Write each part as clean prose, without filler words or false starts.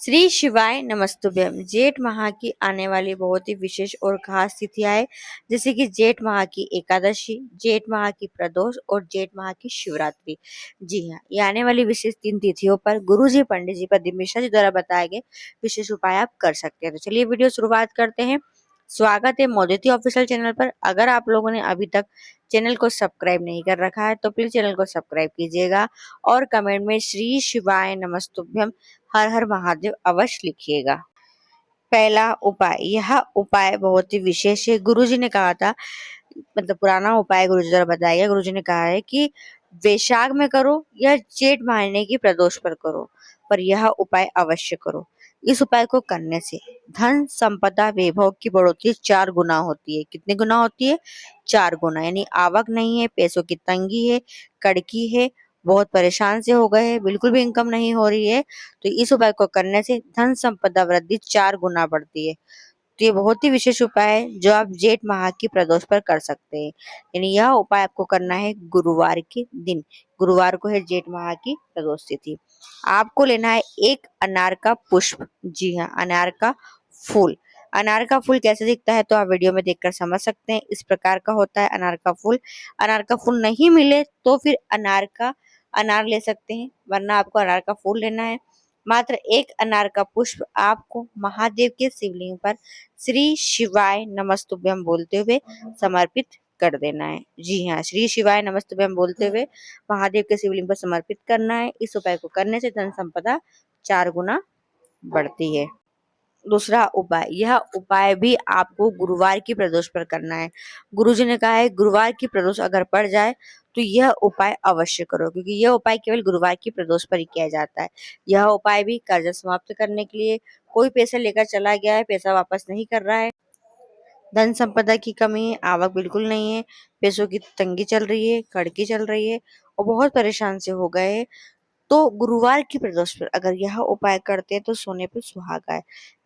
श्री शिवाय नमस्तुभ्यम। जेठ माह की आने वाली बहुत ही विशेष और खास तिथियां है, जैसे कि जेठ माह की एकादशी, जेठ माह की प्रदोष और जेठ माह की शिवरात्रि। जी हाँ, ये आने वाली विशेष 3 तिथियों पर गुरु जी, पंडित जी, प्रदीप मिश्रा जी द्वारा बताए गए विशेष उपाय आप कर सकते हैं। तो चलिए वीडियो शुरुआत करते हैं। स्वागत है मोदिती ऑफिशियल चैनल पर। अगर आप लोगों ने अभी तक चैनल को सब्सक्राइब नहीं कर रखा है तो प्लीज चैनल को सब्सक्राइब कीजिएगा और कमेंट में श्री शिवाय नमस्तुभ्यम हर हर महादेव अवश्य लिखिएगा। पहला उपाय, यह उपाय बहुत ही विशेष है। गुरुजी ने कहा था, मतलब पुराना उपाय गुरुजी द्वारा बताया गया। गुरुजी ने कहा है कि वैशाख में करो या जेठ महीने की प्रदोष पर करो, पर यह उपाय अवश्य करो। इस उपाय को करने से धन संपदा वैभव की बढ़ोतरी 4 गुना होती है। कितने गुना होती है? 4 गुना। यानी आवक नहीं है, पैसों की तंगी है, कड़की है, बहुत परेशान से हो गए हैं, बिल्कुल भी इनकम नहीं हो रही है, तो इस उपाय को करने से धन संपदा वृद्धि 4 गुना बढ़ती है। तो ये बहुत ही विशेष उपाय है जो आप जेठ माह की प्रदोष पर कर सकते हैं। यानी यह उपाय आपको करना है गुरुवार के दिन। गुरुवार को है जेठ माह की प्रदोष तिथि। आपको लेना है एक अनार का पुष्प। जी हाँ, अनार का फूल। अनार का फूल कैसे दिखता है तो आप वीडियो में देखकर समझ सकते हैं। इस प्रकार का होता है अनार का फूल। अनार का फूल नहीं मिले तो फिर अनार ले सकते हैं, वरना आपको अनार का फूल लेना है। मात्र एक अनार का पुष्प आपको महादेव के शिवलिंग पर श्री शिवाय नमस्तुभ्यम बोलते हुए समर्पित कर देना है। जी हाँ, श्री शिवाय नमस्तुभ्यम बोलते हुए महादेव के शिवलिंग पर समर्पित करना है। इस उपाय को करने से धन संपदा 4 गुना बढ़ती है। दूसरा उपाय, यह उपाय भी आपको गुरुवार की प्रदोष पर करना है। गुरुजी ने कहा है गुरुवार की प्रदोष अगर पड़ जाए तो यह उपाय अवश्य करो, क्योंकि यह उपाय केवल गुरुवार की प्रदोष पर ही किया जाता है। यह उपाय भी कर्ज समाप्त करने के लिए, कोई पैसा लेकर चला गया है, पैसा वापस नहीं कर रहा है, धन संपदा की कमी है, आवक बिल्कुल नहीं है, पैसों की तंगी चल रही है, कड़की चल रही है और बहुत परेशान से हो गए हैं, तो गुरुवार की प्रदोष पर अगर यह उपाय करते हैं तो सोने पे सुहागा है।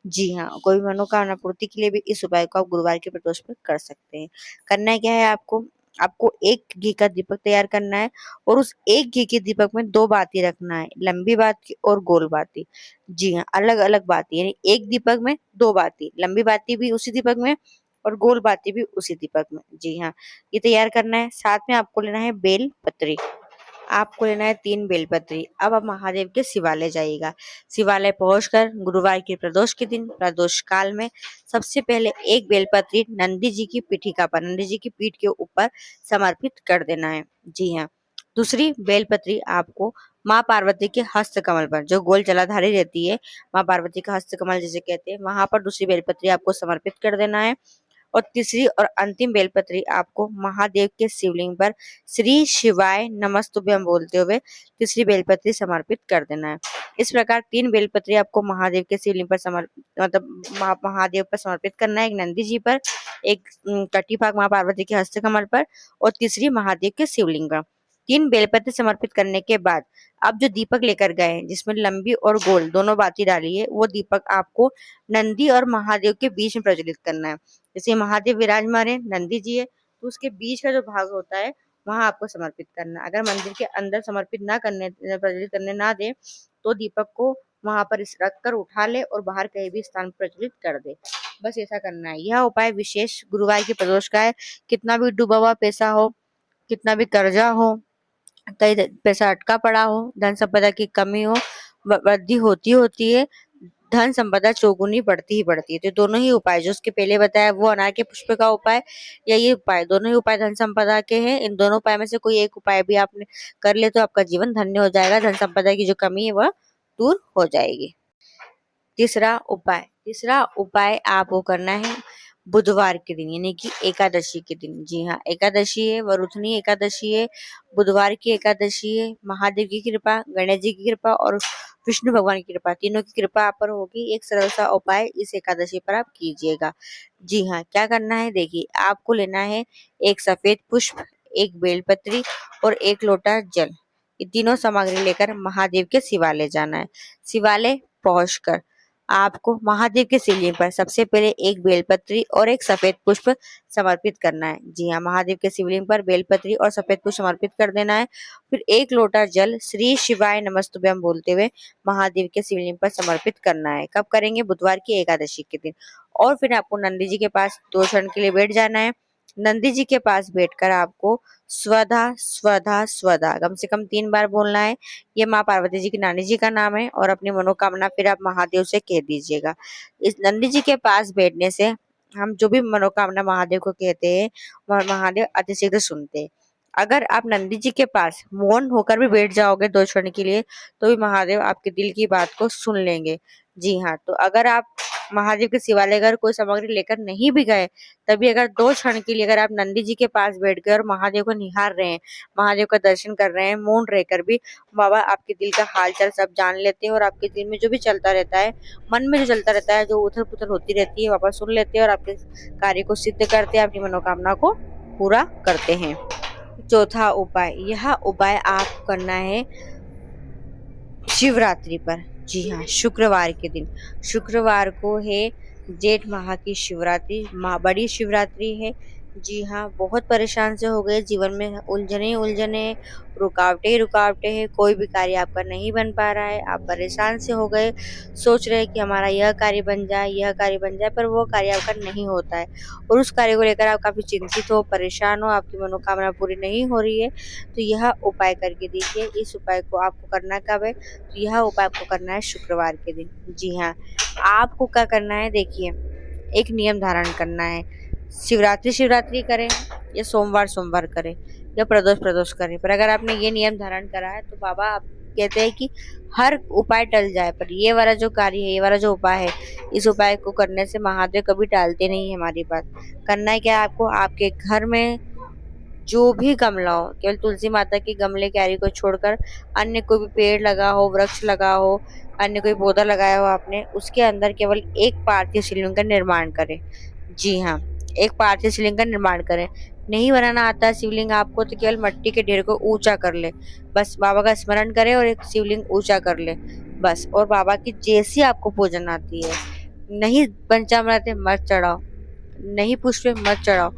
जी हाँ, कोई मनोकामना पूर्ति के लिए भी इस उपाय को आप गुरुवार की प्रदोष पर कर सकते हैं। करना क्या है आपको? आपको एक घी का दीपक तैयार करना है और उस एक घी के दीपक में 2 बाती रखना है, लंबी बाती और गोल बाती। जी हाँ, अलग अलग बाती, यानी एक दीपक में 2 बाती, लंबी बाती भी उसी दीपक में और गोल बाती भी उसी दीपक में। जी हाँ, ये तैयार करना है। साथ में आपको लेना है बेल पत्री। आपको लेना है 3 बेलपत्री। अब आप महादेव के शिवालय जाइएगा। शिवालय पहुंचकर गुरुवार की प्रदोष के दिन प्रदोष काल में सबसे पहले एक बेलपत्री नंदी जी की पीठिका पर, नंदी जी की पीठ के ऊपर समर्पित कर देना है। जी हाँ, दूसरी बेलपत्री आपको माँ पार्वती के हस्त कमल पर, जो गोल जलाधारी रहती है, माँ पार्वती का हस्त कमल जिसे कहते हैं, वहां पर दूसरी बेलपत्री आपको समर्पित कर देना है। और तीसरी और अंतिम बेलपत्री आपको महादेव के शिवलिंग पर श्री शिवाय नमस्तुभ्यम बोलते हुए तीसरी बेलपत्री समर्पित कर देना है। इस प्रकार 3 बेलपत्री आपको महादेव के शिवलिंग पर महादेव पर समर्पित करना है। एक नंदी जी पर, एक कटी भाग माँ पार्वती के हस्त कमल पर और तीसरी महादेव के शिवलिंग पर। 3 बेलपत्र समर्पित करने के बाद आप जो दीपक लेकर गए हैं, जिसमें लंबी और गोल दोनों बाती डाली है, वो दीपक आपको नंदी और महादेव के बीच में प्रज्वलित करना है। जैसे महादेव विराजमान है, नंदी जी है, तो उसके बीच का जो भाग होता है वहां आपको समर्पित करना। अगर मंदिर के अंदर समर्पित ना करने, प्रज्वलित करने ना दे, तो दीपक को वहां पर रख कर उठा ले और बाहर कहीं भी स्थान प्रज्वलित कर दे। बस ऐसा करना है। यह उपाय विशेष गुरुवार की प्रदोष का है। कितना भी डूबा हुआ पैसा हो, कितना भी कर्जा हो, कहीं पैसा अटका पड़ा हो, धन संपदा की कमी हो, वृद्धि होती है, धन संपदा चौगुनी बढ़ती ही बढ़ती है। तो दोनों ही उपाय जो उसके पहले बताया, वो अनार के पुष्प का उपाय या ये उपाय, दोनों ही उपाय धन संपदा के हैं। इन दोनों उपाय में से कोई एक उपाय भी आपने कर ले तो आपका जीवन धन्य हो जाएगा, धन संपदा की जो कमी है वह दूर हो जाएगी। तीसरा उपाय आपको करना है बुधवार के दिन, यानी कि एकादशी के दिन। जी हाँ, एकादशी है, वरुथनी एकादशी है, बुधवार की एकादशी है। महादेव की कृपा, गणेश जी की कृपा और विष्णु भगवान की कृपा, तीनों की कृपा आप पर होगी। एक सरल सा उपाय इस एकादशी पर आप कीजिएगा। जी हाँ, क्या करना है देखिए, आपको लेना है एक सफेद पुष्प, एक बेलपत्री और एक लोटा जल। ये तीनों सामग्री लेकर महादेव के शिवालय जाना है। शिवालय पहुंचकर आपको महादेव के शिवलिंग पर सबसे पहले एक बेलपत्री और एक सफेद पुष्प समर्पित करना है। जी हाँ, महादेव के शिवलिंग पर बेलपत्री और सफेद पुष्प समर्पित कर देना है। फिर एक लोटा जल श्री शिवाय नमस्तुभ्यम बोलते हुए महादेव के शिवलिंग पर समर्पित करना है। कब करेंगे? बुधवार की एकादशी के दिन। और फिर आपको नंदी जी के पास 2 क्षण के लिए बैठ जाना है। नंदी जी के पास बैठकर आपको स्वधा स्वधा स्वधा कम से कम 3 बार बोलना है। ये माँ पार्वती जी की नानी जी का नाम है और अपनी मनोकामना फिर आप महादेव से कह दीजिएगा। इस नंदी जी के पास बैठने से हम जो भी मनोकामना महादेव को कहते हैं वह महादेव अतिशीघ्र सुनते हैं। अगर आप नंदी जी के पास मौन होकर भी बैठ जाओगे 2 क्षण के लिए तो भी महादेव आपके दिल की बात को सुन लेंगे। जी हाँ, तो अगर आप महादेव के शिवालय अगर कोई सामग्री लेकर नहीं भी गए तभी अगर 2 क्षण के लिए अगर आप नंदी जी के पास बैठ गए और महादेव को निहार रहे हैं, महादेव का दर्शन कर रहे हैं, मौन रहकर भी बाबा आपके दिल का हालचाल सब जान लेते हैं और आपके दिल में जो भी चलता रहता है, मन में जो चलता रहता है, जो उथल-पुथल होती रहती है, बाबा सुन लेते हैं और आपके कार्य को सिद्ध करते हैं, अपनी मनोकामना को पूरा करते हैं। चौथा उपाय, यह उपाय आप करना है शिवरात्रि पर। जी हाँ, शुक्रवार के दिन। शुक्रवार को है जेठ माह की शिवरात्रि, बड़ी शिवरात्रि है। जी हाँ, बहुत परेशान से हो गए, जीवन में उलझने रुकावटें ही रुकावटें हैं, कोई भी कार्य आपका नहीं बन पा रहा है, आप परेशान से हो गए, सोच रहे हैं कि हमारा यह कार्य बन जाए, यह कार्य बन जाए, पर वो कार्य आपका नहीं होता है और उस कार्य को लेकर आप काफ़ी चिंतित हो, परेशान हो, आपकी मनोकामना पूरी नहीं हो रही है, तो यह उपाय करके देखिए। इस उपाय को आपको करना कब है? तो यह उपाय आपको करना है शुक्रवार के दिन। जी हाँ, आपको क्या करना है देखिए, एक नियम धारण करना है। शिवरात्रि करें या सोमवार करें या प्रदोष करें, पर अगर आपने ये नियम धारण करा है तो बाबा आप कहते हैं कि हर उपाय टल जाए, पर ये वाला जो कार्य है, ये वाला जो उपाय है, इस उपाय को करने से महादेव कभी टालते नहीं है हमारी बात। करना है क्या आपको? आपके घर में जो भी गमला हो, केवल तुलसी माता के गमले क्यारी को छोड़कर अन्य कोई भी पेड़ लगा हो, वृक्ष लगा हो, अन्य कोई पौधा लगाया हो आपने, उसके अंदर केवल एक पार्थिव शिवलिंग का निर्माण करें। जी हाँ, एक पार्थिव शिवलिंग का निर्माण करें। नहीं बनाना आता शिवलिंग आपको तो केवल मिट्टी के ढेर को ऊंचा कर ले, बस बाबा का स्मरण करें और एक शिवलिंग ऊंचा कर ले बस। और बाबा की जैसी आपको पूजन आती है, नहीं पंचामृत मत चढ़ाओ, नहीं पुष्प मत चढ़ाओ,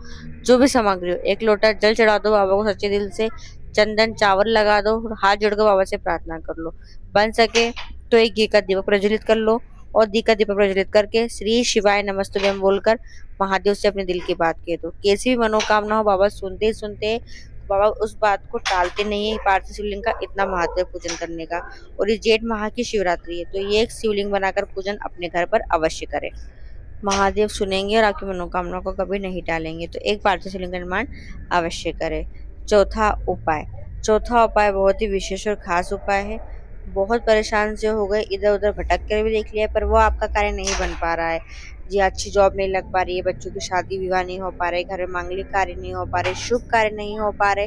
जो भी सामग्री हो, एक लोटा जल चढ़ा दो बाबा को सच्चे दिल से, चंदन चावल लगा दो, हाथ जोड़कर बाबा से प्रार्थना कर लो। बन सके तो एक घी का दीपक प्रज्वलित कर लो और घी का दीपक प्रज्वलित करके श्री शिवाय नमस्तुभ्यम बोलकर महादेव से अपने दिल की बात कह दो। कैसी भी मनोकामना हो बाबा सुनते ही सुनते, बाबा उस बात को टालते नहीं है। पार्थिव शिवलिंग का इतना महत्व है पूजन करने का, और ये जेठ माह की शिवरात्रि है तो ये एक शिवलिंग बनाकर पूजन अपने घर पर अवश्य करें। महादेव सुनेंगे और आपकी मनोकामना को कभी नहीं टालेंगे, तो एक पार्थिव शिवलिंग का निर्माण अवश्य करें। चौथा उपाय बहुत ही विशेष और खास उपाय है। बहुत परेशान से हो गए, इधर उधर भटक कर भी देख लिया, पर वो आपका कार्य नहीं बन पा रहा है। जी, अच्छी जॉब नहीं लग पा रही है, बच्चों की शादी विवाह नहीं हो पा रहे, घर में मांगलिक कार्य नहीं हो पा रहे, शुभ कार्य नहीं हो पा रहे,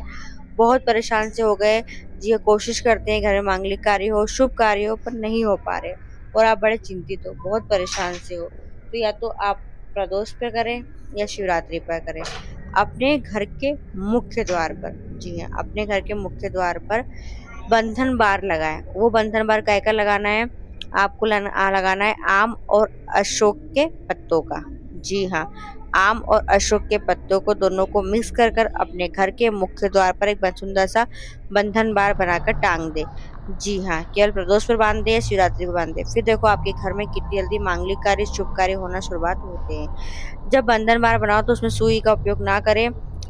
बहुत परेशान से हो गए। जी, कोशिश करते हैं घर में मांगलिक कार्य हो, शुभ कार्य हो, पर नहीं हो पा रहे और आप बड़े चिंतित हो, बहुत परेशान से हो, तो या तो आप प्रदोष पे करें या शिवरात्रि पर करें, अपने घर के मुख्य द्वार पर। जी हाँ, अपने घर के मुख्य द्वार पर बंधन बार लगाएं। वो बंधन बार काय का लगाना है? आपको लगाना है आम और अशोक के पत्तों का। जी हाँ, आम और अशोक के पत्तों को दोनों को मिक्स कर अपने घर के मुख्य द्वार पर एक सुंदर सा बंधन बार बनाकर टांग दे। जी हाँ, केवल प्रदोष पर बांध दे या शिवरात्रि पर बांध दे, फिर देखो आपके घर में कितनी जल्दी मांगलिक कार्य शुभ कार्य होना शुरुआत होते हैं। जब बंधन बार बनाओ तो उसमें सुई का उपयोग ना करें,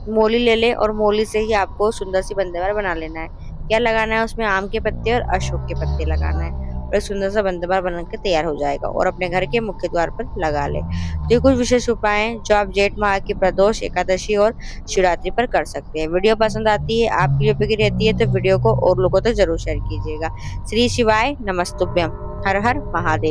मोली ले ले और मोली से ही आपको सुंदर सी बंधन बार बना लेना है। क्या लगाना है उसमें? आम के पत्ते और अशोक के पत्ते लगाना है और सुंदर सा बंधन बार बनकर तैयार हो जाएगा और अपने घर के मुख्य द्वार पर लगा ले। तो ये कुछ विशेष उपाय हैं जो आप जेठ माह की प्रदोष, एकादशी और शिवरात्रि पर कर सकते हैं। वीडियो पसंद आती है, आपकी उपयोगी रहती है, तो वीडियो को और लोगों तक जरूर शेयर कीजिएगा। श्री शिवाय नमस्तुभ्यम। हर हर महादेव।